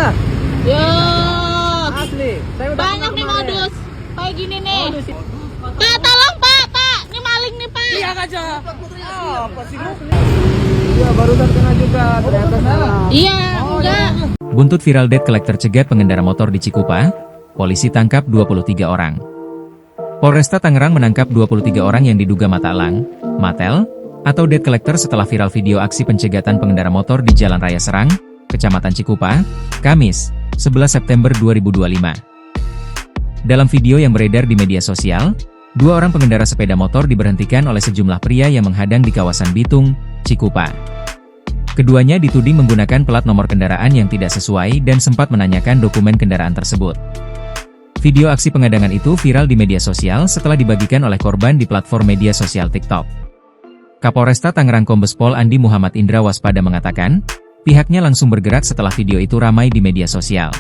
lah. Yo, Asli. Saya udah banyak pernah nih kemarin. modus kayak gini nih. Modus itu. Pak, tolong Pak, ini maling nih Pak. Lihat aja. Apa sih lu? Iya, barusan kena juga. Ternyata salah. Iya, enggak. Buntut viral debt collector cegat pengendara motor di Cikupa, polisi tangkap 23 orang. Polresta Tangerang menangkap 23 orang yang diduga mata elang, matel, atau debt collector setelah viral video aksi pencegatan pengendara motor di Jalan Raya Serang, Kecamatan Cikupa, Kamis, 11 September 2025. Dalam video yang beredar di media sosial, 2 orang pengendara sepeda motor diberhentikan oleh sejumlah pria yang menghadang di kawasan Bitung, Cikupa. Keduanya dituding menggunakan plat nomor kendaraan yang tidak sesuai dan sempat menanyakan dokumen kendaraan tersebut. Video aksi pengadangan itu viral di media sosial setelah dibagikan oleh korban di platform media sosial TikTok. Kapolresta Tangerang Kombes Pol Andi Muhammad Indra Waspada mengatakan, pihaknya langsung bergerak setelah video itu ramai di media sosial.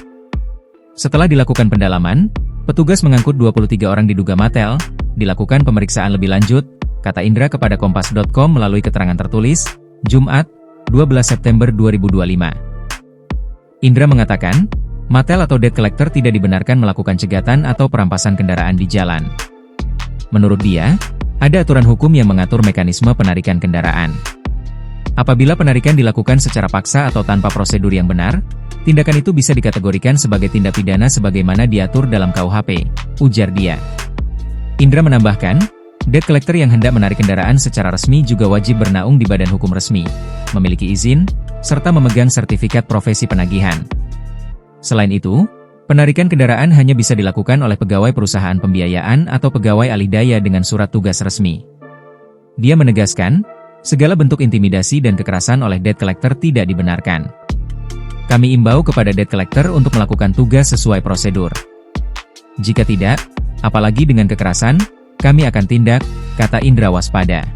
Setelah dilakukan pendalaman, petugas mengangkut 23 orang diduga matel, dilakukan pemeriksaan lebih lanjut, kata Indra kepada Kompas.com melalui keterangan tertulis, Jumat, 12 September 2025. Indra mengatakan, matel atau debt collector tidak dibenarkan melakukan cegatan atau perampasan kendaraan di jalan. Menurut dia, ada aturan hukum yang mengatur mekanisme penarikan kendaraan. Apabila penarikan dilakukan secara paksa atau tanpa prosedur yang benar, tindakan itu bisa dikategorikan sebagai tindak pidana sebagaimana diatur dalam KUHP, ujar dia. Indra menambahkan, debt collector yang hendak menarik kendaraan secara resmi juga wajib bernaung di badan hukum resmi, memiliki izin, serta memegang sertifikat profesi penagihan. Selain itu, penarikan kendaraan hanya bisa dilakukan oleh pegawai perusahaan pembiayaan atau pegawai alih daya dengan surat tugas resmi. Dia menegaskan, segala bentuk intimidasi dan kekerasan oleh debt collector tidak dibenarkan. Kami imbau kepada debt collector untuk melakukan tugas sesuai prosedur. Jika tidak, apalagi dengan kekerasan, kami akan tindak, kata Indra Waspada.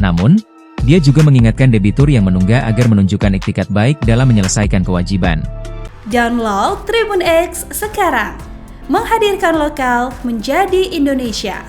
Namun, dia juga mengingatkan debitur yang menunggak agar menunjukkan iktikat baik dalam menyelesaikan kewajiban. Download Tribun X sekarang, menghadirkan lokal menjadi Indonesia.